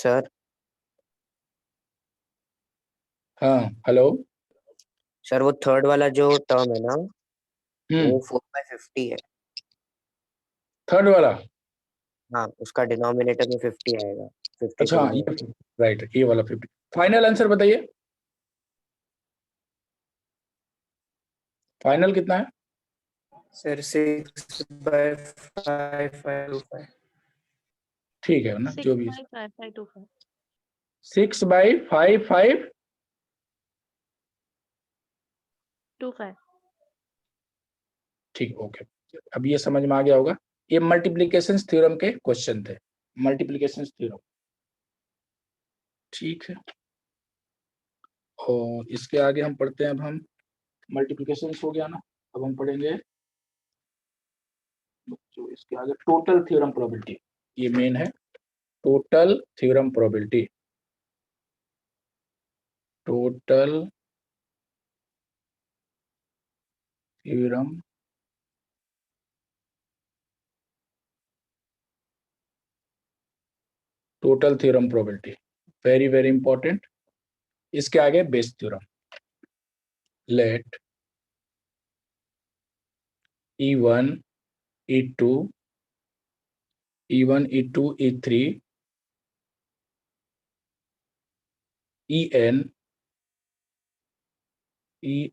Sir हाँ hello. Sir वो third वाला जो टर्म है ना, वो हम्म। 4/50 है। थर्ड वाला। हाँ, उसका डिनोमिनेटर में 50 आएगा। 50 अच्छा से ये डिवाइड। राइट, ये वाला 50। फाइनल आंसर बताइए, फाइनल कितना है? सर 6/5/525। ठीक है ना, जो भी 6/5/525 6/5/5 25। ठीक, ओके। अब ये समझ में आ गया होगा, ये मल्टीप्लिकेशन थ्योरम के क्वेश्चन थे, मल्टीप्लिकेशन थ्योरम। ठीक है, और इसके आगे हम पढ़ते हैं। अब हम मल्टीप्लिकेशन हो गया ना, अब हम पढ़ेंगे जो इसके आगे टोटल थ्योरम प्रोबेबिलिटी। ये मेन है, total theorem probability. Total theorem total theorem probability, very very important. इसके आगे Bayes theorem. Let E1 E2 E1 E2 E3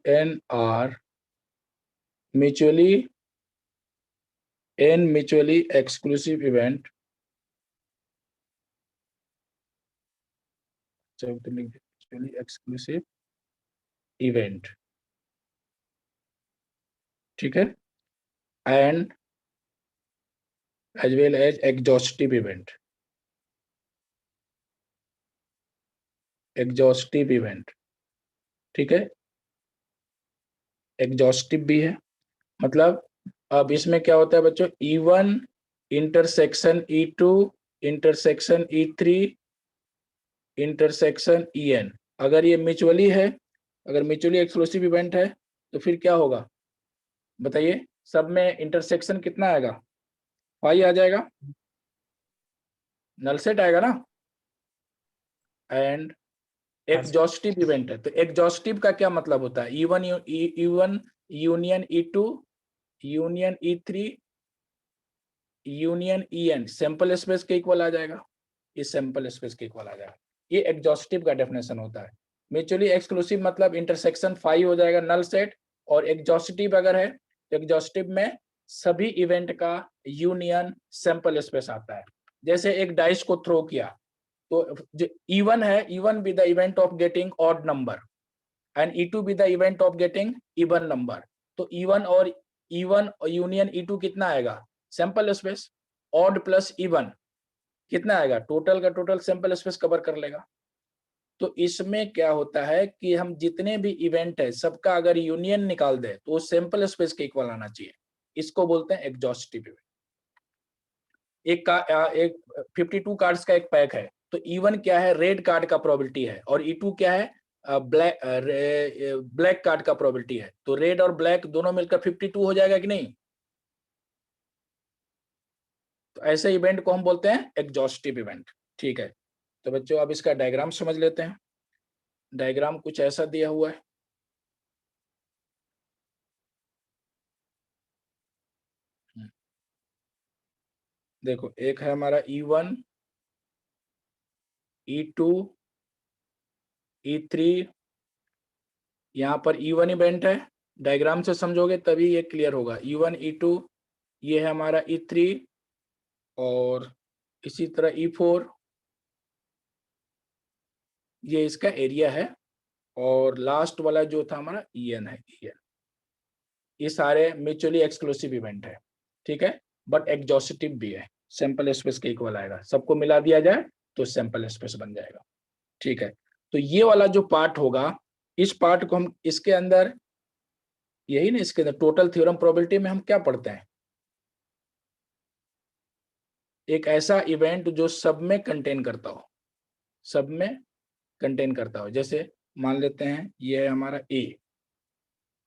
En are mutually exclusive event. Mutually exclusive event, ठीक है, and as well as exhaustive event. exhaustive event, ठीक है, exhaustive भी है। मतलब अब इसमें क्या होता है बच्चों, E1 intersection E2 intersection E3 intersection En, अगर ये म्यूचुअली है, अगर म्यूचुअली एक्सक्लूसिव इवेंट है, तो फिर क्या होगा बताइए? सब में इंटरसेक्शन कितना आएगा? पाई आ जाएगा, नल सेट आएगा ना। एंड एग्जॉस्टिव इवेंट है, तो एग्जॉस्टिव का क्या मतलब होता है? E1 union E2 union E3 union En sample space के इक्वल आ जाएगा, इस सैंपल स्पेस के इक्वल आ जाएगा। ये एग्जॉस्टिव का डेफिनेशन होता है। म्यूचुअली एक्सक्लूसिव मतलब इंटरसेक्शन 5 हो जाएगा नल सेट, और एग्जॉस्टिव अगर है तो एग्जॉस्टिव में सभी इवेंट का यूनियन सैंपल स्पेस आता है। जैसे एक डाइस को थ्रो किया, तो जो E1 है, E1 with the event of getting odd number and E2 with the event of getting even number. तो E1 और यूनियन E2 कितना आएगा? Sample space. Odd plus even कितना आएगा? टोटल का टोटल सैंपल स्पेस कवर कर लेगा। तो इसमें क्या होता है कि हम जितने भी इवेंट है सबका अगर यूनियन निकाल दे तो वो सैंपल स्पेस के इक्वल आना चाहिए। इसको बोलते हैं एग्जॉस्टिव इवेंट। एक 52 कार्ड्स का एक पैक है, तो E1 क्या है? रेड कार्ड का प्रोबेबिलिटी है, और E2 क्या है? ब्लैक कार्ड का प्रोबेबिलिटी है। तो रेड और ब्लैक दोनों मिलकर 52 हो जाएगा कि नहीं? तो ऐसे इवेंट को हम बोलते हैं एग्जॉस्टिव इवेंट। ठीक है, तो बच्चों अब इसका डायग्राम समझ लेते हैं। डायग्राम कुछ ऐसा दिया हुआ है, देखो, एक है हमारा E1 E2 E3, यहाँ पर E1 इवेंट है। डायग्राम से समझोगे तभी ये क्लियर होगा। E1 E2, ये है हमारा E3, और इसी तरह E4, ये इसका एरिया है, और लास्ट वाला जो था हमारा En है। En, ये सारे म्यूचुअली एक्सक्लूसिव इवेंट है, ठीक है, बट एग्जॉस्टिव भी है, सैंपल स्पेस के इक्वल आएगा। सबको मिला दिया जाए तो सैंपल स्पेस बन जाएगा। ठीक है, तो ये वाला जो पार्ट होगा, इस पार्ट को हम इसके अंदर, यही ना, इसके अंदर टोटल थ्योरम प्रोबेबिलिटी में हम क्या पढ़ते हैं? एक ऐसा इवेंट जो सब में कंटेन करता हो, सब में कंटेन करता हो। जैसे मान लेते हैं ये है हमारा ए,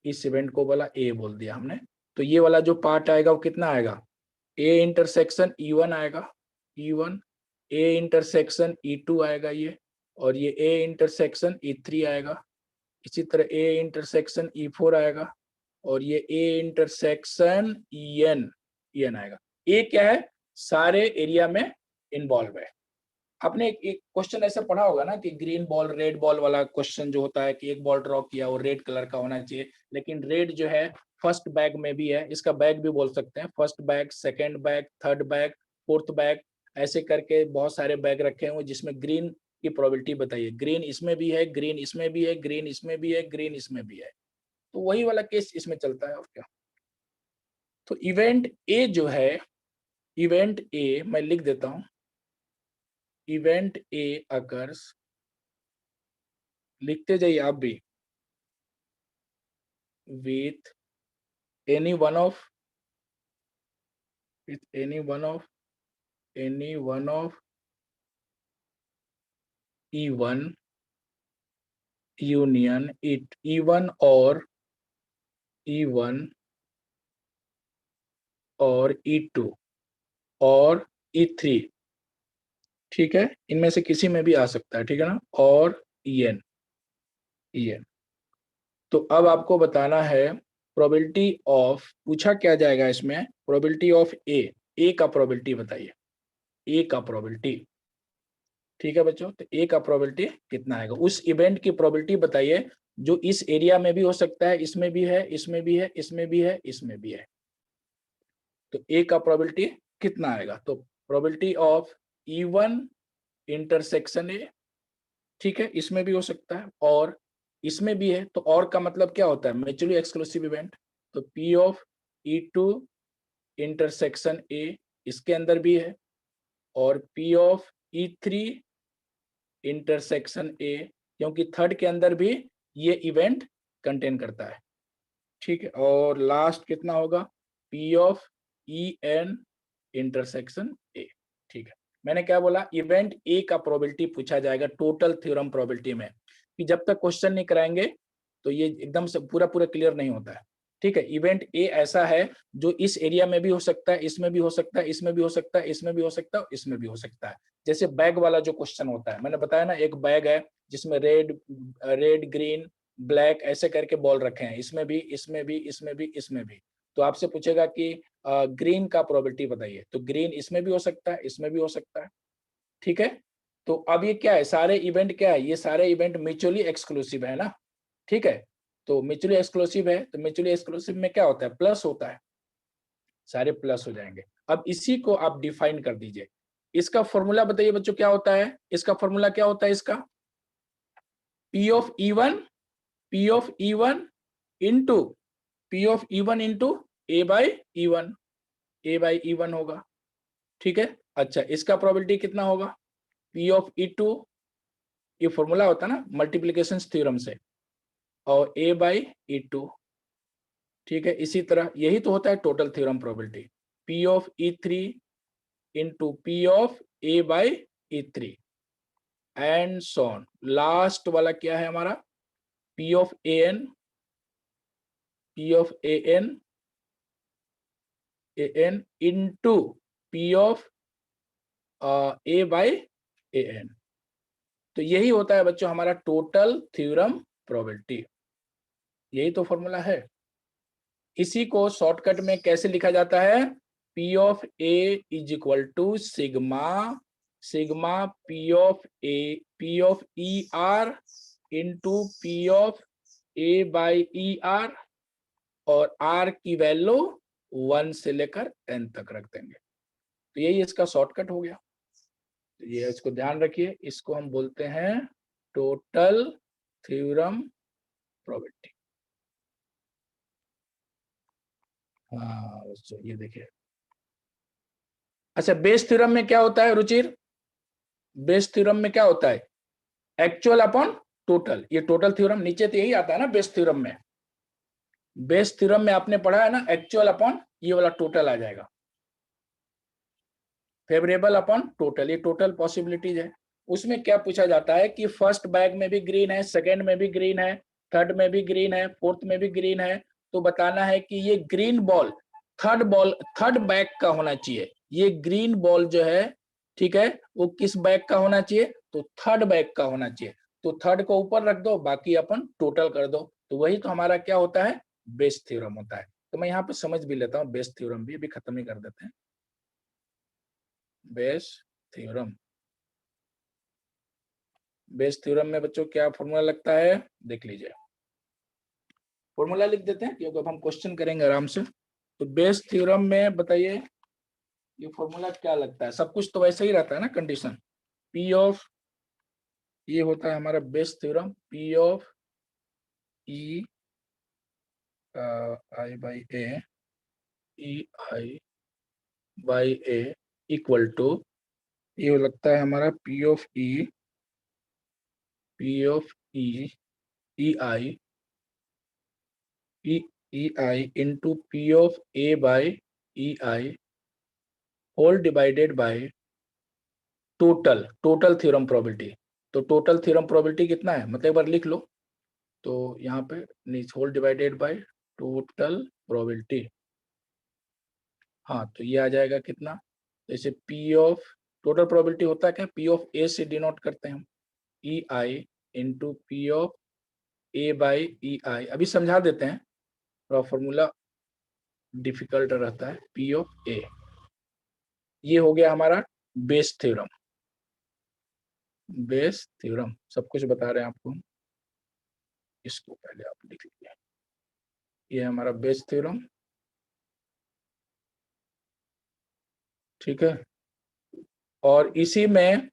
इस इवेंट को बोला ए बोल दिया हमने, तो ये वाला जो पार्ट आएगा वो कितना आएगा? ए इंटरसेक्शन E1 आएगा, E1 ए इंटरसेक्शन E2 आएगा ये, और ये ए इंटरसेक्शन E3 आएगा। इसी तरह ए इंटरसेक्शन E4 आएगा, और ये ए इंटरसेक्शन EN आएगा। ए क्या है, सारे एरिया में इन्वॉल्व है। आपने एक क्वेश्चन ऐसा पढ़ा होगा ना कि ग्रीन बॉल रेड बॉल वाला क्वेश्चन जो होता है कि एक बॉल ड्रॉ किया और रेड कलर का होना चाहिए, लेकिन रेड जो है फर्स्ट बैग में भी है, इसका बैग भी बोल सकते हैं, first bag, second bag, third bag, fourth bag, ऐसे करके बहुत सारे बैग रखे हुए जिसमें ग्रीन की प्रोबेबिलिटी बताइए। ग्रीन इसमें भी है, ग्रीन इसमें भी है, ग्रीन इसमें भी है, ग्रीन इसमें भी है। तो वही वाला केस इसमें चलता है और क्या। तो इवेंट ए जो है, इवेंट ए मैं लिख देता हूं, इवेंट ए अकर्स, लिखते जाइए आप भी, with any one of E1 union E1 or E1 और E2 और E3, ठीक है, इनमें से किसी में भी आ सकता है, ठीक है ना, और EN। तो अब आपको बताना है प्रोबेबिलिटी ऑफ, पूछा क्या जाएगा इसमें, प्रोबेबिलिटी ऑफ ए का प्रोबेबिलिटी बताइए, ए का प्रोबेबिलिटी, ठीक है बच्चों। तो ए का प्रोबेबिलिटी कितना आएगा, उस इवेंट की प्रोबेबिलिटी बताइए जो इस एरिया में भी हो सकता है, इसमें भी है, इसमें भी है, इसमें भी है, इसमें भी है। तो ए का प्रोबेबिलिटी कितना आएगा, तो probability of E1 intersection A, ठीक है, इसमें भी हो सकता है और इसमें भी है। तो और का मतलब क्या होता है, म्यूचुअली एक्सक्लूसिव इवेंट। तो P of E2 intersection A इसके अंदर भी है, और P of E3 intersection A, क्योंकि थर्ड के अंदर भी ये इवेंट कंटेन करता है, ठीक है। और लास्ट कितना होगा, P of EN intersection A, ठीक है। मैंने क्या बोला, इवेंट ए का प्रोबेबिलिटी पूछा जाएगा टोटल थ्योरम प्रोबेबिलिटी में, कि जब तक क्वेश्चन नहीं कराएंगे तो ये एकदम से पूरा क्लियर नहीं होता है, ठीक है। इवेंट ए ऐसा है जो इस एरिया में भी हो सकता है, इसमें भी हो सकता है, इसमें भी हो सकता है, इसमें भी हो सकता है, इसमें भी हो सकता है। जैसे बैग वाला जो क्वेश्चन होता है, मैंने बताया ना, एक बैग है जिसमें रेड ग्रीन ब्लैक ऐसे करके बॉल रखे हैं, इसमें भी, इसमें भी, इसमें भी, इसमें भी। तो आपसे पूछेगा कि ग्रीन का प्रोबेबिलिटी बताइए, तो ग्रीन इसमें भी हो सकता है, इसमें भी हो सकता है, ठीक है। तो अब ये क्या है, सारे इवेंट क्या है, ये सारे इवेंट म्यूचुअली एक्सक्लूसिव है ना, ठीक है। तो म्यूचुअली एक्सक्लूसिव है, तो म्यूचुअली एक्सक्लूसिव में क्या होता है, प्लस होता है, सारे प्लस हो जाएंगे। अब इसी को आप डिफाइन कर दीजिए, इसका फॉर्मूला बताइए बच्चों क्या होता है, इसका फॉर्मूला क्या होता है इसका, P of E1 into P of E1 into A by E1 होगा, ठीक है। अच्छा, इसका प्रोबेबिलिटी कितना होगा, P ऑफ E2, ये फॉर्मूला होता है ना मल्टीप्लिकेशन थ्योरम से, और A बाई E2, ठीक है। इसी तरह यही तो होता है total theorem probability, P of E3 into P of A by E3 and so on. Last वाला क्या है हमारा, P of AN into P of A by AN। तो यही होता है बच्चों हमारा टोटल थ्योरम प्रोबेबिलिटी, यही तो फॉर्मूला है। इसी को शॉर्टकट में कैसे लिखा जाता है, P of A is equal to sigma P of ER into P of A by ER, और R की वैल्यू 1 से लेकर n तक रख देंगे। तो यही इसका शॉर्टकट हो गया। तो ये इसको ध्यान रखिए, इसको हम बोलते हैं टोटल थ्योरम प्रोबेबिलिटी। हाँ ये देखिए। अच्छा, बेस थ्योरम में क्या होता है रुचिर, बेस थ्योरम में क्या होता है, एक्चुअल अपॉन टोटल। ये टोटल थ्योरम नीचे तो यही आता है ना बेस थ्योरम में, बेस थ्योरम में आपने पढ़ा है ना, एक्चुअल अपॉन ये वाला टोटल आ जाएगा, फेवरेबल अपॉन टोटल, ये टोटल पॉसिबिलिटीज है। उसमें क्या पूछा जाता है कि फर्स्ट बैग में भी ग्रीन है, सेकंड में भी ग्रीन है, थर्ड में भी ग्रीन है, फोर्थ में भी ग्रीन है। तो बताना है कि ये ग्रीन बॉल थर्ड बैग का होना चाहिए, ये ग्रीन बॉल जो है, ठीक है, वो किस बैग का होना चाहिए, तो थर्ड बैग का होना चाहिए। तो थर्ड को ऊपर रख दो, बाकी अपन टोटल कर दो, तो वही तो हमारा क्या होता है, बेस थ्योरम होता है। तो मैं यहाँ पे समझ भी लेता हूँ बेस थ्योरम भी, अभी खत्म ही कर देते हैं। बेस थ्योरम, बेस थ्योरम में बच्चों क्या फॉर्मूला लगता है, देख लीजिए। फॉर्मूला लिख देते हैं क्योंकि अब हम क्वेश्चन करेंगे आराम से। तो बेस थ्योरम में बताइए ये फॉर्मूला क्या लगता है, सब कुछ तो वैसे ही रहता है ना, कंडीशन पी ऑफ, ये होता है हमारा Bayes theorem, P of E I by A, E I by A equal to, ये लगता है हमारा P of E, P of E, E I, E I into P of A by E I whole divided by total, total theorem probability. तो total theorem probability कितना है, मतलब एक बार लिख लो, तो यहाँ पे whole divided by total probability. हाँ, तो ये आ जाएगा कितना, जैसे पी ऑफ, टोटल प्रोबेबिलिटी होता है क्या, पी ऑफ ए से डिनोट करते हैं हम, E I into P of A by E I. अभी समझा देते हैं, थोड़ा फॉर्मूला डिफिकल्ट रहता है, पी ऑफ ए। ये हो गया हमारा बेस थ्योरम, बेस थ्योरम सब कुछ बता रहे हैं आपको, इसको पहले आप लिख लीजिए, ये हमारा बेस थ्योरम, ठीक है। और इसी में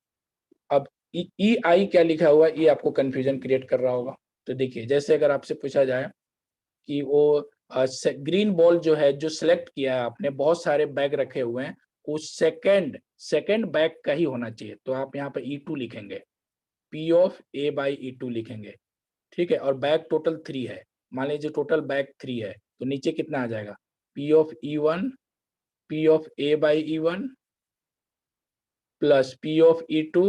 अब ई आई क्या लिखा हुआ है, ये आपको कंफ्यूजन क्रिएट कर रहा होगा। तो देखिए, जैसे अगर आपसे पूछा जाए कि वो ग्रीन बॉल जो है, जो सिलेक्ट किया है आपने, बहुत सारे बैग रखे हुए हैं, वो सेकंड बैग का ही होना चाहिए, तो आप यहाँ पे E2 लिखेंगे, P of A by E2 लिखेंगे, ठीक है। और बैग टोटल 3 है, मान लीजिए टोटल बैग 3 है, तो नीचे कितना आ जाएगा, P of E1, P of A by E1 plus P of E2,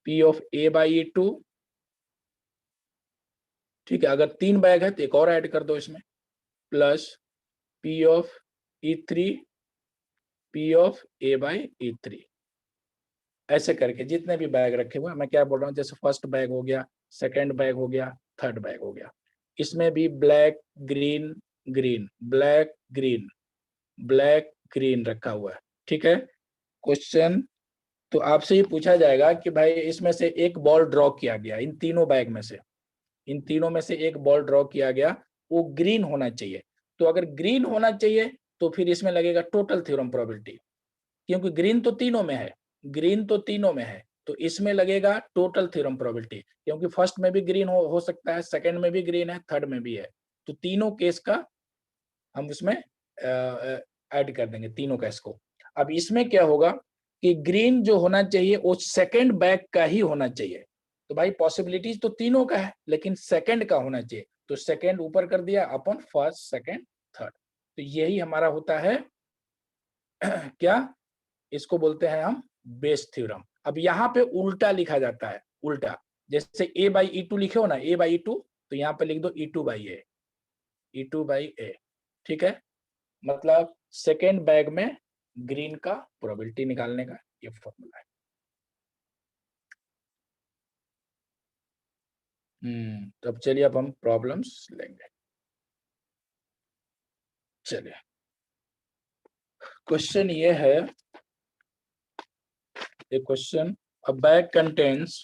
P of A by E2, ठीक है। अगर 3 बैग है तो एक और ऐड कर दो इसमें, plus P of E3, P of A by E3। ऐसे करके जितने भी बैग रखे हुए हैं, मैं क्या बोल रहा हूँ, जैसे फर्स्ट बैग हो गया, सेकंड बैग हो गया, थर्ड बैग हो गया, इसमें भी black green green, black green, black green रखा हुआ है, ठीक है। क्वेश्चन, तो आपसे ये पूछा जाएगा कि भाई इसमें से एक बॉल ड्रॉ किया गया, इन तीनों बैग में से, इन तीनों में से एक बॉल ड्रॉ किया गया, वो ग्रीन होना चाहिए। तो अगर ग्रीन होना चाहिए तो फिर इसमें लगेगा टोटल थ्योरम प्रोबेबिलिटी, क्योंकि ग्रीन तो तीनों में है, ग्रीन तो तीनों में है, तो इसमें लगेगा टोटल थ्योरम प्रोबेबिलिटी, क्योंकि फर्स्ट में भी ग्रीन हो सकता है, सेकंड में भी ग्रीन है, थर्ड में भी है, तो तीनों केस का हम उसमें ऐड कर देंगे, तीनों केस को। अब इसमें क्या होगा कि ग्रीन जो होना चाहिए वो सेकंड बैग का ही होना चाहिए, तो भाई पॉसिबिलिटीज तो तीनों का है, लेकिन सेकंड का होना चाहिए, तो सेकंड ऊपर कर दिया अपन फर्स्ट सेकंड थर्ड। तो यही हमारा होता है क्या, इसको बोलते हैं हम बेस थ्योरम। अब यहाँ पे उल्टा लिखा जाता है, उल्टा, जैसे ए बाई ई टू लिखे हो ना, ए बाई ई टू, तो यहाँ पे लिख दो E2 by A, E2 by ए, ठीक है। मतलब सेकेंड बैग में ग्रीन का प्रोबेबिलिटी निकालने का ये फॉर्मूला है। तब चलिए अब हम प्रॉब्लम्स लेंगे। चलिए, क्वेश्चन ये है, a question, a bag contains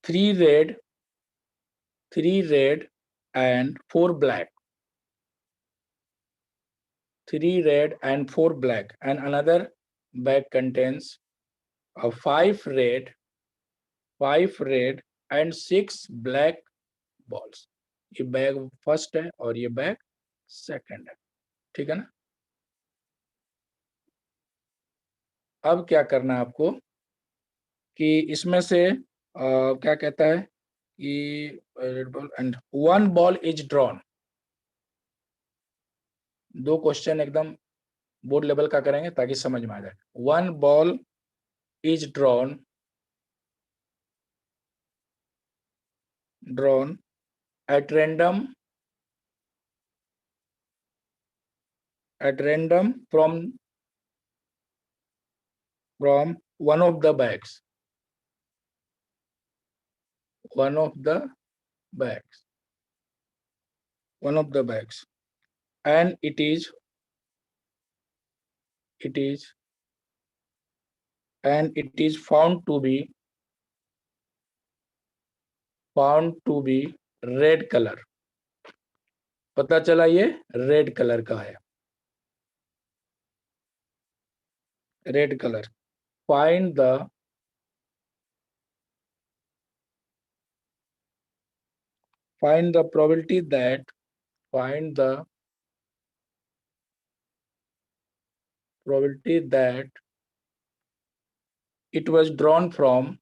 3 red and 4 black, 3 red and 4 black, and another bag contains 5 red and 6 black balls। ये बैग फर्स्ट है और ये बैग सेकंड है, ठीक है ना। अब क्या करना है आपको कि इसमें से क्या कहता है कि red ball and 1 ball is drawn. 2 question एकदम बोर्ड लेवल का करेंगे ताकि समझ में आ जाए। 1 ball is drawn at random at random from one of the bags. One of the bags. And it is found to be red color. पता चला ये रेड कलर का है. Red colour. Find the probability that it was drawn from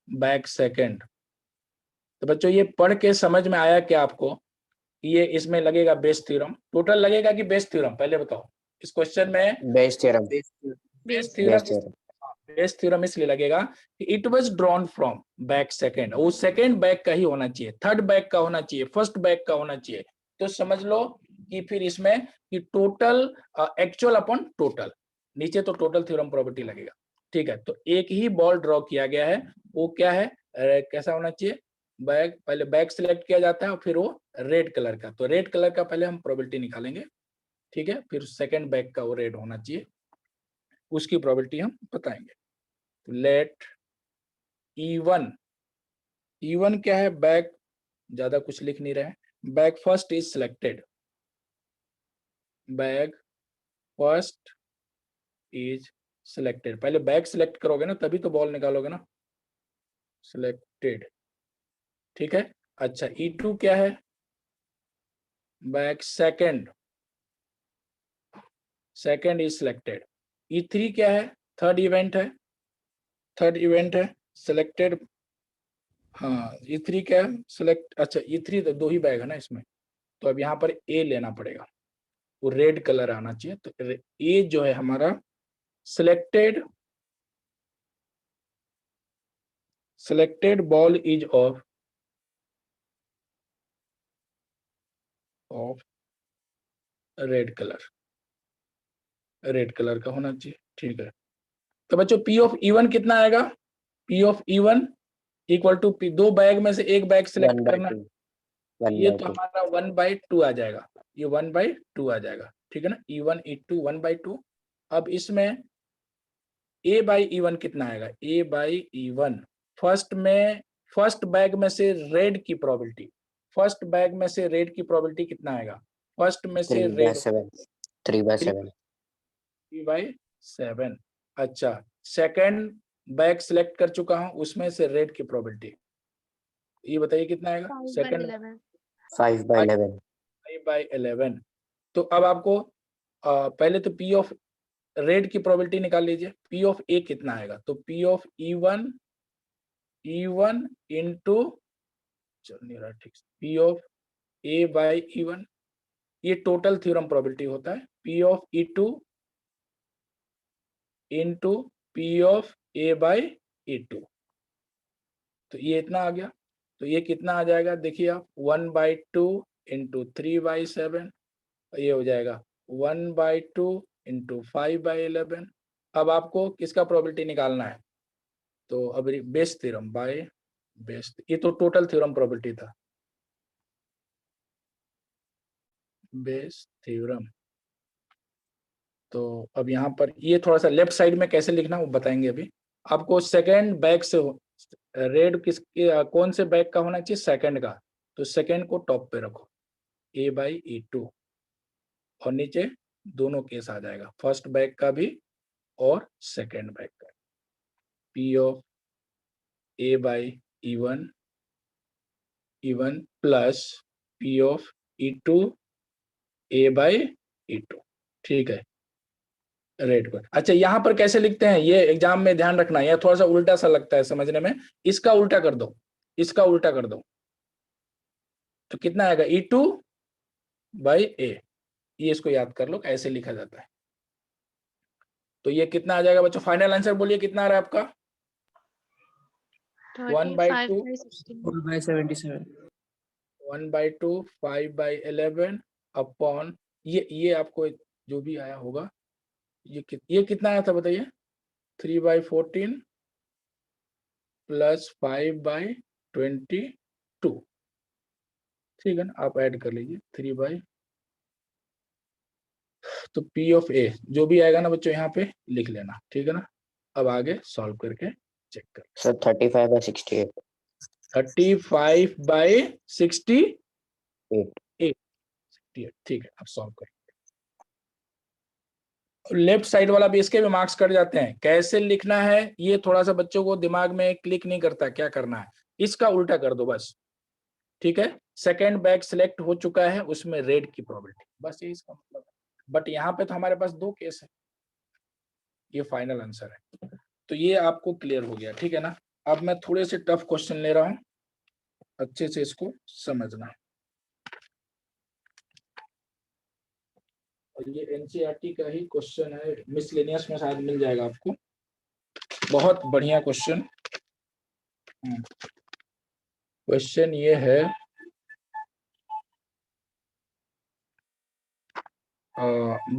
bag second. तो बच्चों ये पढ़ के समझ में आया क्या आपको? ये इसमें लगेगा बेस थ्योरम. टोटल लगेगा कि बेस थ्योरम? पहले बताओ. इस क्वेश्चन में बेस थ्योरम. बेस थ्योरम इसलिए लगेगा कि it was drawn from back second. वो सेकंड बैक का ही होना चाहिए, थर्ड बैक का होना चाहिए, फर्स्ट बैक का होना चाहिए. तो समझ लो कि फिर इसमें कि टोटल एक्चुअल अपॉन टोटल, नीचे तो टोटल थ्योरम प्रॉपर्टी लगेगा. ठीक है. तो एक ही बॉल ड्रॉ किया गया है. वो क्या है? कैसा होना चाहिए? बैग. पहले बैग सिलेक्ट किया जाता है और फिर वो रेड कलर का. तो रेड कलर का पहले हम प्रोबेबिलिटी निकालेंगे. ठीक है. फिर सेकंड बैग का वो रेड होना चाहिए, उसकी प्रोबेबिलिटी हम बताएंगे. तो लेट E1 क्या है? बैग. ज्यादा कुछ लिख नहीं रहे. Bag first is selected. पहले बैग सिलेक्ट करोगे ना, तभी तो बॉल निकालोगे ना. सिलेक्टेड. ठीक है. अच्छा, E2 क्या है? Bag second is selected. E3 क्या है? थर्ड इवेंट है. सिलेक्टेड. हाँ, E3 क्या है? सिलेक्ट. अच्छा, E3 तो 2 ही बैग है ना इसमें, तो अब यहाँ पर A लेना पड़ेगा. वो रेड कलर आना चाहिए. तो A जो है हमारा selected ball is of red colour का होना चाहिए. ठीक है. तो बच्चों P ऑफ E1 कितना आएगा? P of E1 equal to P. 2 bag में से एक बैग सिलेक्ट करना. ये तो हमारा 1/2 आ जाएगा. ये 1/2 आ जाएगा. ठीक है ना. E1 E2 1/2. अब इसमें A/E1 कितना आएगा? A/E1 फर्स्ट बैग में से रेड की प्रोबेबिलिटी. फर्स्ट बैग में से रेड की प्रोबेबिलिटी कितना आएगा? फर्स्ट में से रेड 3/7. अच्छा, सेकंड बैग सिलेक्ट कर चुका हूं, उसमें से रेड की प्रोबेबिलिटी ये बताइए कितना आएगा? सेकंड 5/11. तो अब आपको पहले तो P ऑफ रेड की प्रोबेबिलिटी निकाल लीजिए. P ऑफ A कितना आएगा? तो P ऑफ E1 इंटू चल नहीं रहा ठीक से. P ऑफ A/E1 ये टोटल थ्योरम प्रोबेबिलिटी होता है. P of E2 into P of A/E2. तो ये इतना आ गया. तो ये कितना आ जाएगा? देखिए आप 1/2 इंटू 3/7. ये हो जाएगा 1/2 इंटू 5/11. अब आपको किसका प्रोबेबिलिटी निकालना है? तो अब बेस थ्योरम बाय बेस. ये तो टोटल थ्योरम प्रोबेबिलिटी था. Bayes theorem. तो अब यहाँ पर ये थोड़ा सा लेफ्ट साइड में कैसे लिखना वो बताएंगे अभी आपको. सेकंड बैग से रेड कौन से बैग का होना चाहिए? सेकंड का. तो सेकंड को टॉप पे रखो. A/E2 और नीचे दोनों केस आ जाएगा, फर्स्ट बैग का भी और सेकंड बैग का. P of A/E1 plus P of E2 A/E2. ठीक है. रेड पर. अच्छा, यहाँ पर कैसे लिखते हैं ये एग्जाम में ध्यान रखना. यह थोड़ा सा उल्टा सा लगता है समझने में. इसका उल्टा कर दो. तो कितना आएगा? E2/A. ये इसको याद कर लो, ऐसे लिखा जाता है. तो ये कितना आ जाएगा बच्चों? फाइनल आंसर बोलिए कितना आ रहा है आपका? 1 by 35 2, by 16. 4/77. 1 by 2, 5 by 11 upon ये आपको जो भी आया होगा, ये कितना आया था बताइए? 3 by 14 प्लस 5 by 22, ठीक है ना? आप ऐड कर लीजिए 3 by, तो P of A जो भी आएगा ना बच्चों यहाँ पे लिख लेना, ठीक है ना? अब आगे सॉल्व करके चेक कर। Sir 35 by 68. 35 by 68, 8. ठीक है, अब सॉल्व करें। लेफ्ट साइड वाला भी, इसके भी मार्क्स कट जाते हैं। कैसे लिखना है ये थोड़ा सा बच्चों को दिमाग में क्लिक नहीं करता, क्या करना है, इसका उल्टा कर दो बस, ठीक है? सेकंड बैग सिलेक्ट हो चुका है, उसमें रेड की प्रोबेबिलिटी, बस ये इसका मतलब है। बट यहाँ पे तो हमारे पास 2 केस है, ये फाइनल आंसर है। तो ये आपको क्लियर हो गया, ठीक है ना? अब मैं थोड़े से टफ क्वेश्चन ले रहा हूं, अच्छे से इसको समझना। और ये एनसीईआरटी का ही क्वेश्चन है, मिसलेनियस में शायद मिल जाएगा आपको, बहुत बढ़िया क्वेश्चन। क्वेश्चन ये है,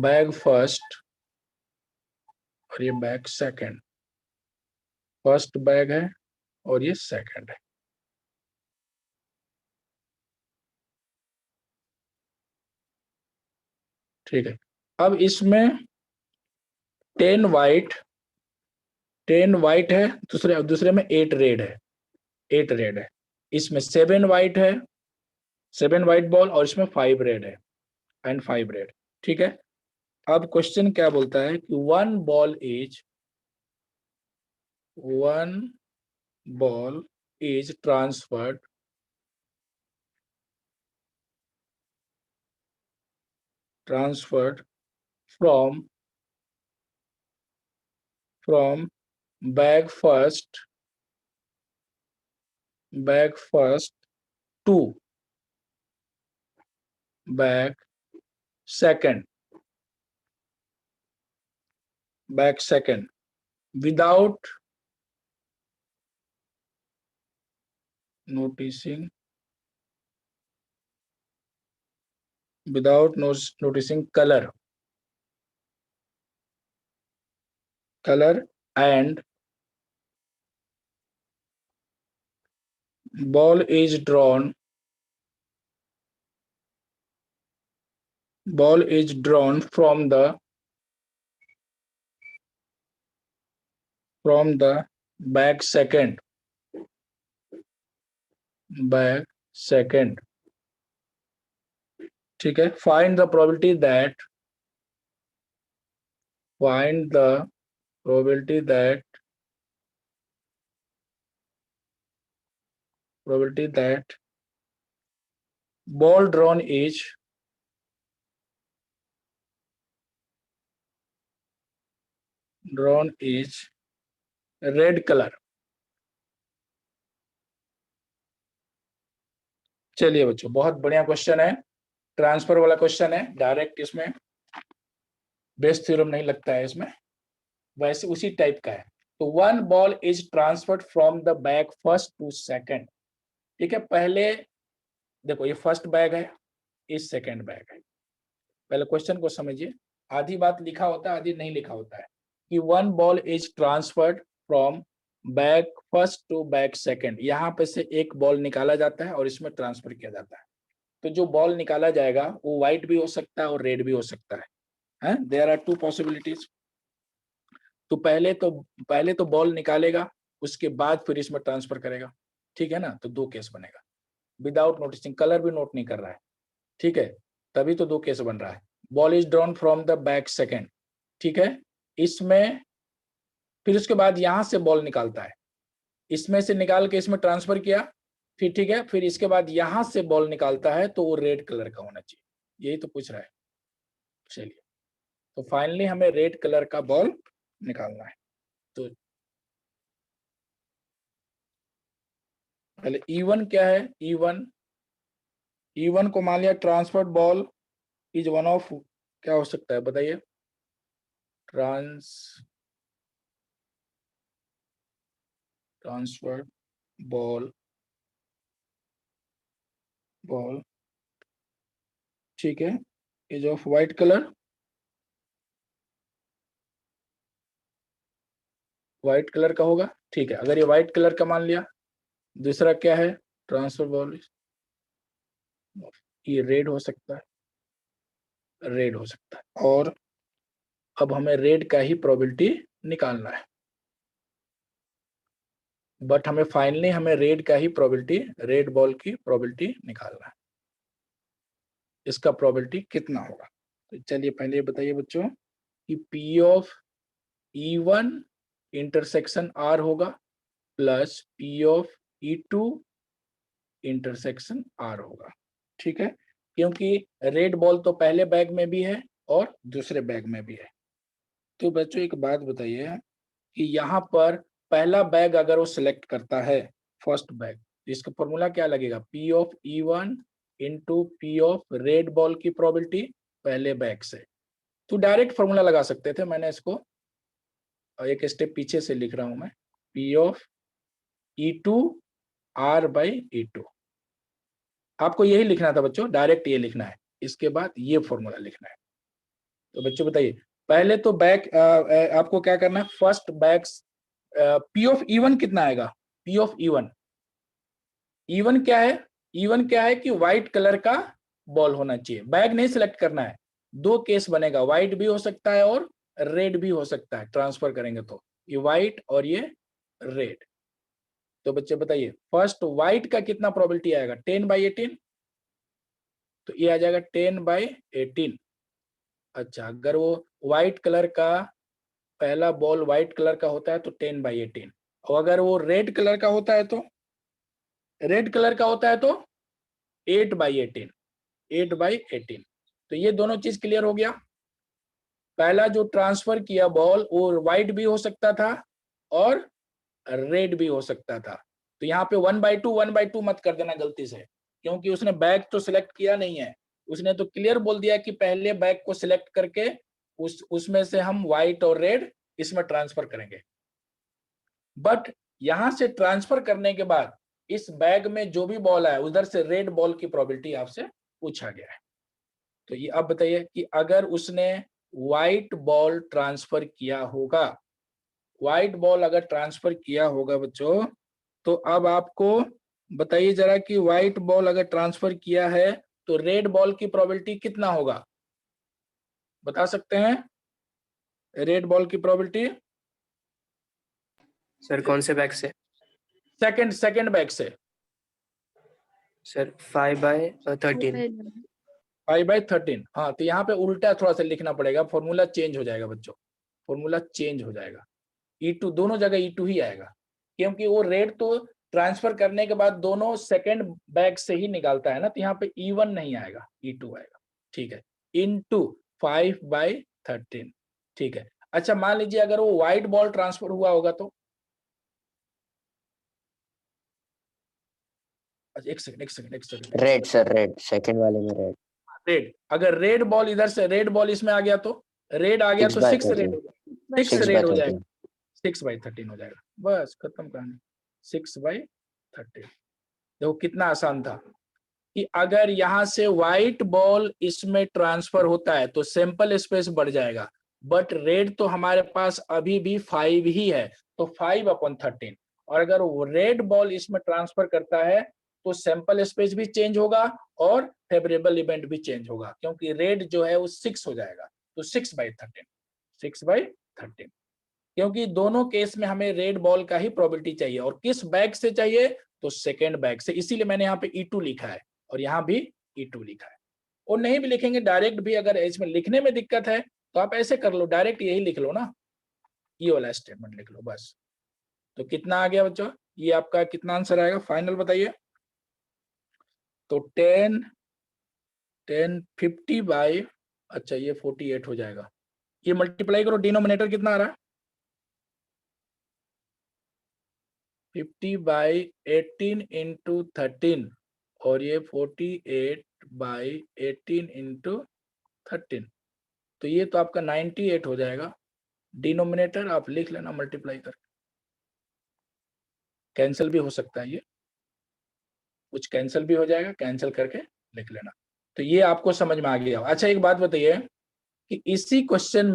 बैग फर्स्ट और ये बैग सेकंड, फर्स्ट बैग है और ये सेकंड है, ठीक है? अब इसमें 10 वाइट है, दूसरे में 8 रेड है, 8 रेड है। इसमें 7 वाइट है, 7 वाइट बॉल, और इसमें 5 रेड है एंड 5 रेड, ठीक है? अब क्वेश्चन क्या बोलता है कि one ball is transferred from bag first to bag second without noticing color and ball is drawn from the bag second, ठीक है? find the probability that ball drawn is red color। चलिए बच्चों, बहुत बढ़िया क्वेश्चन है, transfer वाला question है, direct इसमें बेस थ्योरम नहीं लगता है इसमें, वैसे उसी टाइप का है। तो one ball is transferred from the bag first to second, ठीक है? पहले देखो ये फर्स्ट बैग है, इस सेकंड बैग है। पहले क्वेश्चन को समझिए, आधी बात लिखा होता है, आधी नहीं लिखा होता है कि one ball is transferred from bag first to bag second, यहाँ पे से एक बॉल निकाला जाता है और इसमें ट्रांसफर किया जाता है। तो जो बॉल निकाला जाएगा वो व्हाइट भी हो सकता है और रेड भी हो सकता है, देयर आर 2 पॉसिबिलिटीज। तो पहले तो बॉल निकालेगा, उसके बाद फिर इसमें ट्रांसफर करेगा, ठीक है ना? तो 2 केस बनेगा। विदाउट नोटिसिंग, कलर भी नोट नहीं कर रहा है, ठीक है? तभी तो 2 केस बन रहा है। Ball is drawn from the back second, ठीक है? इसमें फिर उसके बाद यहां से बॉल निकालता है, इसमें से निकाल के इसमें ट्रांसफर किया, फिर ठीक है, फिर इसके बाद यहां से बॉल निकालता है तो वो रेड कलर का होना चाहिए, यही तो पूछ रहा है। चलिए, तो फाइनली हमें रेड कलर का बॉल निकालना है। तो पहले E1 क्या है? E1 को मान लिया transferred ball is one of, क्या हो सकता है बताइए? ट्रांसफर्ड बॉल ठीक है, is of white colour, white colour का होगा। ठीक है, अगर ये व्हाइट कलर का मान लिया, दूसरा क्या है, ट्रांसफर बॉल, ये रेड हो सकता है, रेड हो सकता है। और अब हमें रेड का ही प्रोबेबिलिटी निकालना है, बट हमें फाइनली हमें रेड का ही प्रोबेबिलिटी, रेड बॉल की प्रोबेबिलिटी निकालना है। इसका प्रोबेबिलिटी कितना होगा? तो चलिए पहले ये बताइए बच्चों कि P of E1 intersection R होगा plus P of E2 intersection R होगा। ठीक है, क्योंकि रेड बॉल तो पहले बैग में भी है और दूसरे बैग में भी है। तो बच्चों एक बात बताइए कि यहाँ पर पहला बैग अगर वो सिलेक्ट करता है, फर्स्ट बैग, तो इसका फॉर्मूला क्या लगेगा, P of E1 into P of red ball की प्रोबेबिलिटी पहले बैग से। तो डायरेक्ट फॉर्मूला लगा सकते थे, मैंने इसको एक स्टेप पीछे से लिख रहा हूं मैं, P of E2 R by E2। आपको यही लिखना था बच्चों, डायरेक्ट ये लिखना है, इसके बाद ये फॉर्मूला लिखना है। तो बच्चों बताइए, पहले तो बैग आपको क्या करना है, first bag P of E1 कितना आएगा, P ऑफ E1 क्या है, E1 क्या है कि व्हाइट कलर का बॉल होना चाहिए। बैग नहीं सिलेक्ट करना है, दो केस बनेगा, व्हाइट भी हो सकता है और रेड भी हो सकता है, ट्रांसफर करेंगे तो ये व्हाइट और ये रेड। तो बच्चे बताइए, फर्स्ट व्हाइट का कितना प्रोबेबिलिटी आएगा, 10/18, तो ये आ जाएगा 10/18। अच्छा, अगर वो व्हाइट कलर का पहला बॉल व्हाइट कलर का होता है तो 10/18, और अगर वो रेड कलर का होता है तो, रेड कलर का होता है तो 8/18, 8/18। तो ये दोनों चीज क्लियर हो गया। पहला जो ट्रांसफर किया बॉल वो व्हाइट भी हो सकता था और रेड भी हो सकता था। तो यहाँ पे 1/2 मत कर देना गलती से, क्योंकि उसने बैग तो सिलेक्ट किया नहीं है, उसने तो क्लियर बोल दिया कि पहले बैग को सिलेक्ट करके उसमें से हम व्हाइट और रेड इसमें ट्रांसफर करेंगे। बट यहां से ट्रांसफर करने के बाद इस बैग में जो भी बॉल आया उधर से रेड बॉल की प्रोबेबिलिटी आपसे पूछा गया है। तो ये अब बताइए कि अगर उसने व्हाइट बॉल ट्रांसफर किया होगा, व्हाइट बॉल अगर ट्रांसफर किया होगा बच्चों, तो अब आपको बताइए जरा कि व्हाइट बॉल अगर ट्रांसफर किया है तो रेड बॉल की प्रोबेबिलिटी कितना होगा, बता सकते हैं, रेड बॉल की प्रोबेबिलिटी? सर कौन से बैग से? सेकंड बैग से सर 5/13। 5/13। हाँ, तो यहाँ पे उल्टा थोड़ा सा लिखना पड़ेगा, फॉर्मूला चेंज हो जाएगा बच्चों, फॉर्मूला चेंज हो जाएगा। E2 दोनों जगह E2 ही आएगा, क्योंकि वो रेड तो ट्रांसफर करने के बाद दोनों सेकंड बैग से ही निकालता है ना, तो यहाँ पे E1 नहीं आएगा, E2 आएगा। ठीक है, इनटू 5/13। ठीक है, अच्छा मान लीजिए अगर वो व्हाइट बॉल ट्रांसफर हुआ होगा तो, अच्छा एक second, red sir, red second वाले में रेड। रेड, अगर रेड बॉल इधर से, रेड बॉल इसमें आ गया तो, रेड आ गया तो 6 रेड हो जाएगा, 6 रेड हो जाएगा, 6/13 हो जाएगा, बस खत्म कहानी, 6/13। देखो कितना आसान था कि अगर यहां से व्हाइट बॉल इसमें ट्रांसफर होता है तो सैंपल स्पेस बढ़ जाएगा, बट रेड तो हमारे पास अभी भी 5 ही है, तो 5/13। और अगर वो रेड बॉल इसमें ट्रांसफर करता है तो सैंपल स्पेस भी चेंज होगा और फेवरेबल इवेंट भी चेंज होगा, क्योंकि रेड जो है वो 6 हो जाएगा, तो 6/13, 6/13। क्योंकि दोनों केस में हमें रेड बॉल का ही प्रोबेबिलिटी चाहिए, और किस बैग से चाहिए, तो सेकेंड बैग से, इसीलिए मैंने यहाँ पे E2 लिखा है और यहाँ भी E2 लिखा है। और नहीं भी लिखेंगे डायरेक्ट भी, अगर इसमें लिखने में दिक्कत है तो आप ऐसे कर लो, डायरेक्ट यही लिख लो ना, ये वाला स्टेटमेंट लिख लो बस। तो कितना आ गया बच्चों, ये आपका कितना आंसर आएगा फाइनल बताइए? तो 10 50 बाई, अच्छा ये 48 हो जाएगा, ये मल्टीप्लाई करो, डिनोमिनेटर कितना आ रहा है, 50/18 इंटू 13, और ये 48/18 इंटू 13, तो ये तो आपका 98 हो जाएगा। डिनोमिनेटर आप लिख लेना मल्टीप्लाई करके। कैंसिल भी हो सकता है, ये कुछ कैंसिल भी हो जाएगा, कैंसिल करके लिख लेना। तो ये आपको समझ में आ गया। अच्छा एक बात बताइए कि इसी क्वेश्चन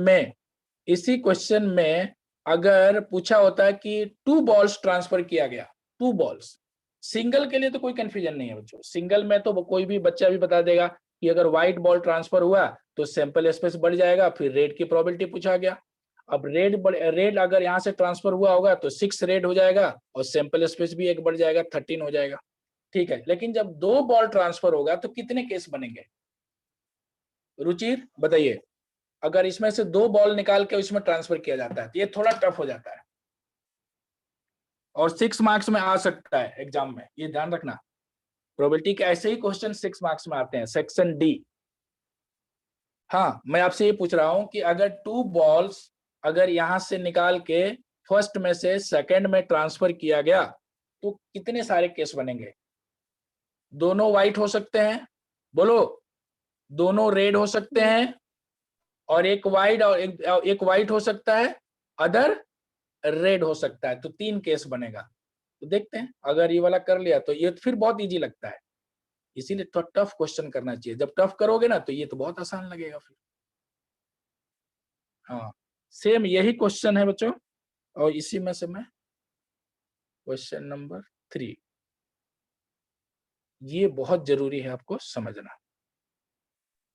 में अगर पूछा होता है कि 2 बॉल्स ट्रांसफर किया गया, 2 बॉल्स, सिंगल के लिए तो कोई कंफ्यूजन नहीं है बच्चों। सिंगल में तो कोई भी बच्चा भी बता देगा कि अगर व्हाइट बॉल ट्रांसफर हुआ तो सैंपल स्पेस बढ़ जाएगा, फिर रेड की प्रोबेबिलिटी पूछा गया। अब रेड अगर यहाँ से ट्रांसफर हुआ होगा तो 6 रेड हो जाएगा और सैंपल स्पेस भी एक बढ़ जाएगा, 13 हो जाएगा। ठीक है, लेकिन जब 2 बॉल ट्रांसफर होगा तो कितने केस बनेंगे? रुचिर बताइए, अगर इसमें से 2 बॉल निकाल के इसमें ट्रांसफर किया जाता है तो ये थोड़ा टफ हो जाता है और 6 मार्क्स में आ सकता है एग्जाम में, ये ध्यान रखना। प्रोबेबिलिटी के ऐसे ही क्वेश्चन 6 मार्क्स में आते हैं, सेक्शन डी। हाँ, मैं आपसे ये पूछ रहा हूं कि अगर 2 बॉल्स अगर यहां से निकाल के फर्स्ट में से सेकंड में ट्रांसफर किया गया तो कितने सारे केस बनेंगे? दोनों व्हाइट हो सकते हैं, बोलो, दोनों रेड हो सकते हैं, और एक व्हाइट और एक व्हाइट हो सकता है, अदर रेड हो सकता है, तो 3 केस बनेगा। तो देखते हैं, अगर ये वाला कर लिया तो ये फिर बहुत इजी लगता है, इसीलिए तो टफ क्वेश्चन करना चाहिए। जब टफ करोगे ना तो ये तो बहुत आसान लगेगा फिर। हाँ, सेम यही क्वेश्चन है बच्चों, और इसी में से मैं क्वेश्चन नंबर 3, ये बहुत जरूरी है आपको समझना।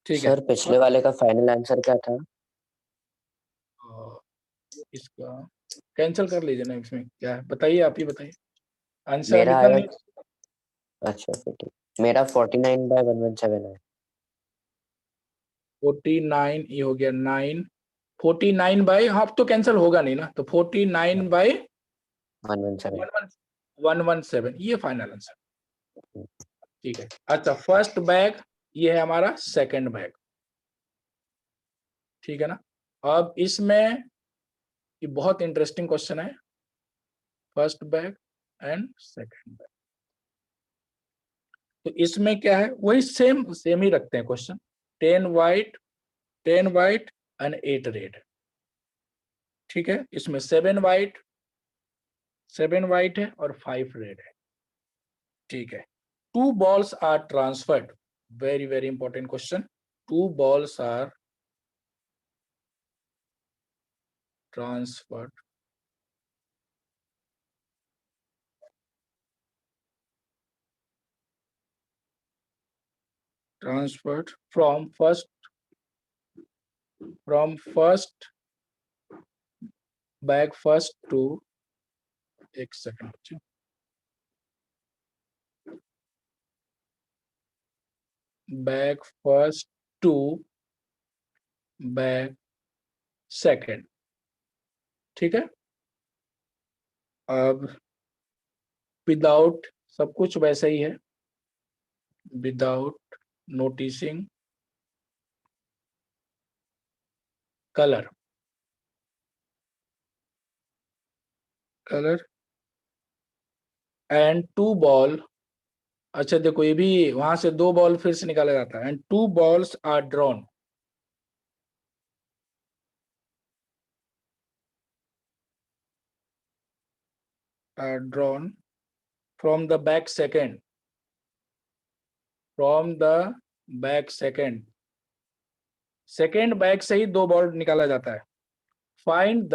ठीक है सर पिछले वाले का फाइनल आंसर क्या था? इसका कैंसिल कर लीजिए ना, इसमें क्या है बताइए, आप ही बताइए आंसर मेरा लिखना आया, नहीं। अच्छा फिर ठीक, मेरा 49/117 है। 49 ये हो गया 9, 49 बाई हाफ तो कैंसिल होगा नहीं ना, तो 49/117 117। ये फाइनल आंसर। ठीक है, अच्छा फर्स्ट बैग ये है हमारा सेकंड बैग, ठीक है ना। अब इसमें ये बहुत इंटरेस्टिंग क्वेश्चन है, first bag and second bag. तो इसमें क्या है, वही सेम ही रखते हैं क्वेश्चन, 10 व्हाइट एंड 8 रेड। ठीक है, इसमें 7 व्हाइट है और 5 रेड है। ठीक है, 2 balls are transferred, very important question, 2 balls are transferred from first bag first to, एक second, bag first to bag second। ठीक है, अब विदाउट, सब कुछ वैसा ही है, without noticing colour and 2 ball. अच्छा देखो, ये भी वहां से 2 बॉल फिर से निकाला जाता है, and 2 balls are drawn from the back second, second bag से ही 2 बॉल निकाला जाता है। Find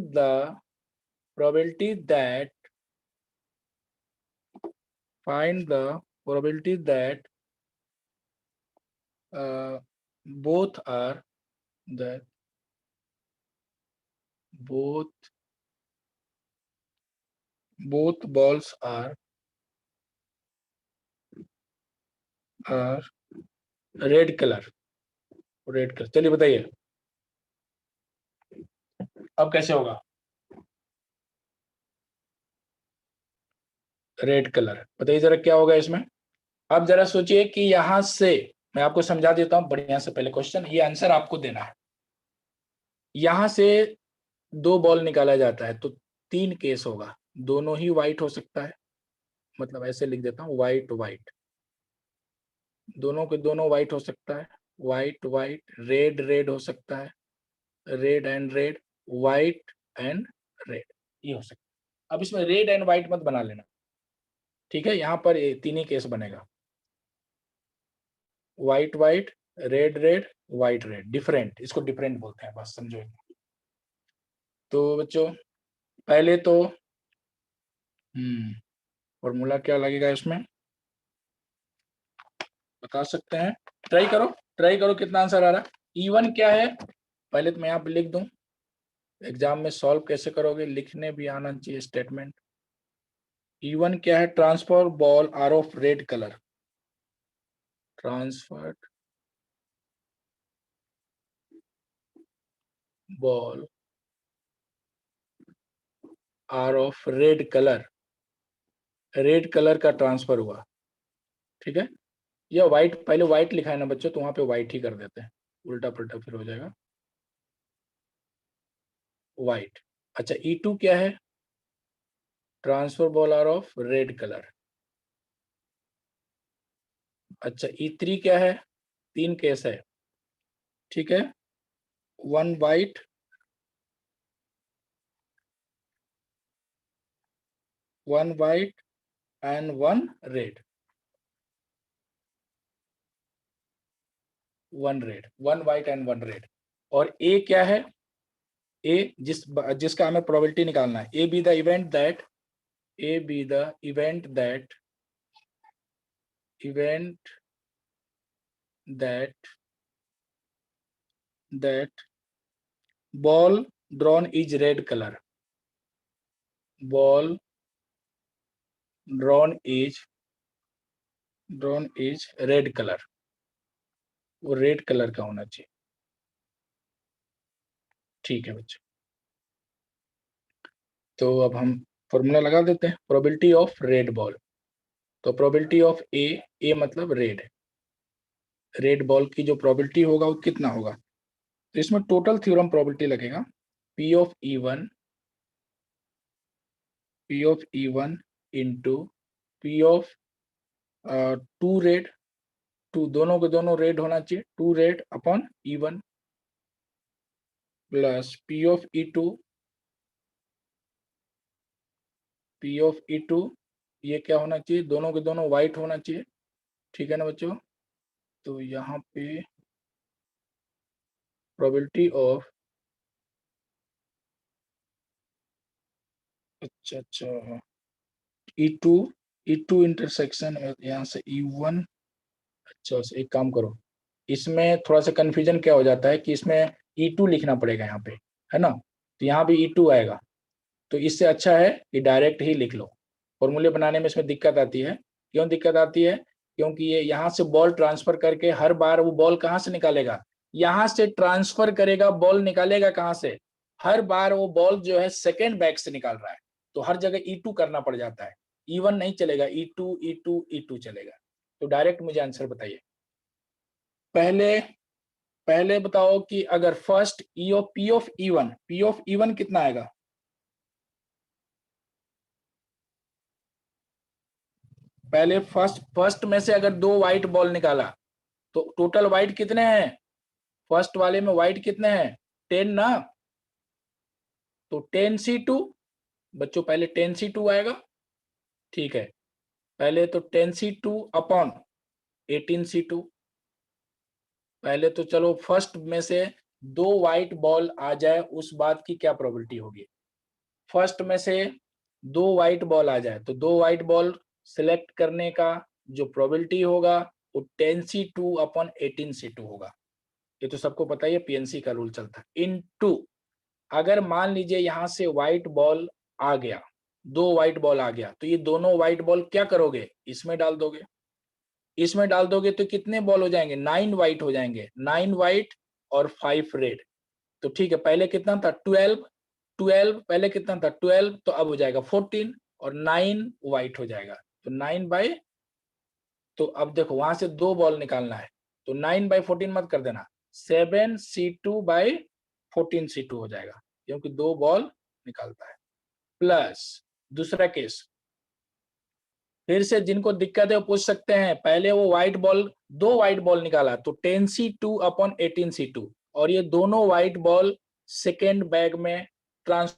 the probability that both balls are red colour. चलिए बताइए अब कैसे होगा, रेड कलर, बताइए जरा क्या होगा इसमें। अब जरा सोचिए कि यहां से, मैं आपको समझा देता हूं बढ़िया से, पहले क्वेश्चन, ये आंसर आपको देना है। यहां से 2 बॉल निकाला जाता है तो 3 केस होगा, दोनों ही व्हाइट हो सकता है, मतलब ऐसे लिख देता हूँ, व्हाइट, दोनों के दोनों व्हाइट हो सकता है, व्हाइट, रेड हो सकता है, red and red, white and red, ये हो सकता है। अब इसमें रेड एंड व्हाइट मत बना लेना, ठीक है, यहाँ पर तीन ही केस बनेगा, white white, red red, white red, different, इसको डिफरेंट बोलते हैं, बस समझो। तो बच्चों पहले तो फॉर्मूला क्या लगेगा इसमें बता सकते हैं, ट्राई करो कितना आंसर आ रहा है। E1 क्या है, पहले तो मैं यहाँ पे लिख दूं, एग्जाम में सॉल्व कैसे करोगे लिखने भी आना चाहिए स्टेटमेंट। E1 क्या है, transfer ball are of red colour, transfer ball are of red colour, red colour का ट्रांसफर हुआ, ठीक है। या व्हाइट, पहले व्हाइट लिखा है ना बच्चों, तो वहां पे व्हाइट ही कर देते हैं, उल्टा पुल्टा फिर हो जाएगा व्हाइट। अच्छा E2 क्या है, transfer ball are of red colour. अच्छा E3 क्या है, तीन केस है, ठीक है, one white, one white and one red, one red, one white and one red. और ए क्या है, ए जिसका हमें प्रोबेबिलिटी निकालना है, A be the event that, A be the event that, event that ball drawn is red colour, ball drawn is red colour, वो red colour का होना चाहिए, ठीक है बच्चों। तो अब हम फॉर्मूला लगा देते हैं, प्रोबेबिलिटी ऑफ रेड बॉल, तो प्रोबेबिलिटी ऑफ ए मतलब रेड बॉल की जो प्रोबेबिलिटी होगा वो कितना होगा, तो इसमें टोटल थ्योरम प्रोबेबिलिटी लगेगा, P of E1 into P of two red, two दोनों के दोनों रेड होना चाहिए, two red upon E1 plus P of E2, ये क्या होना चाहिए, दोनों के दोनों व्हाइट होना चाहिए, ठीक है ना बच्चों। तो यहाँ पे प्रोबेबिलिटी ऑफ, अच्छा E2 इंटरसेक्शन, यहाँ से E1। अच्छा एक काम करो, इसमें थोड़ा सा कंफ्यूजन क्या हो जाता है कि इसमें E2 लिखना पड़ेगा यहाँ पे, है ना, तो यहाँ भी E2 आएगा, तो इससे अच्छा है कि डायरेक्ट ही लिख लो। फॉर्मूले बनाने में इसमें दिक्कत आती है, क्यों दिक्कत आती है, क्योंकि ये यहाँ से बॉल ट्रांसफर करके हर बार वो बॉल कहाँ से निकालेगा, यहाँ से ट्रांसफर करेगा, बॉल निकालेगा कहाँ से, हर बार वो बॉल जो है सेकेंड बैक से निकाल रहा है, तो हर जगह E2 करना पड़ जाता है, E1 नहीं चलेगा, E2 चलेगा। तो डायरेक्ट मुझे आंसर बताइए, पहले बताओ कि अगर फर्स्ट P ऑफ E1 कितना आएगा, पहले फर्स्ट में से अगर दो व्हाइट बॉल निकाला तो टोटल व्हाइट कितने हैं, फर्स्ट वाले में व्हाइट कितने हैं, 10 ना, तो 10C2 बच्चों, पहले 10C2 आएगा, ठीक है, पहले तो 10C2 अपॉन 18C2, पहले तो चलो फर्स्ट में से दो व्हाइट बॉल आ जाए उस बात की क्या प्रोबेबिलिटी होगी, फर्स्ट में से दो व्हाइट बॉल आ जाए, तो दो व्हाइट बॉल सिलेक्ट करने का जो प्रोबेबिलिटी होगा वो 10C2 अपॉन 18C2 होगा, ये तो सबको पता है, PNC का रूल चलता है, इनटू अगर मान लीजिए यहाँ से व्हाइट बॉल आ गया, दो व्हाइट बॉल आ गया, तो ये दोनों व्हाइट बॉल क्या करोगे, इसमें डाल दोगे, इसमें डाल दोगे तो कितने बॉल हो जाएंगे, 9 व्हाइट हो जाएंगे, 9 व्हाइट और 5 रेड, तो ठीक है, पहले कितना था 12, पहले कितना था 12, तो अब हो जाएगा 14 और 9 व्हाइट हो जाएगा, तो 9 बाय, तो अब देखो वहां से दो बॉल निकालना है, तो 9/14 मत कर देना, 7C2/14C2 हो जाएगा, क्योंकि दो बॉल निकालता है, प्लस दूसरा केस, फिर से जिनको दिक्कत है वो पूछ सकते हैं, पहले वो व्हाइट बॉल, दो व्हाइट बॉल निकाला तो 10C2 अपॉन 18C2, और ये दोनों व्हाइट बॉल सेकेंड बैग में ट्रांसफर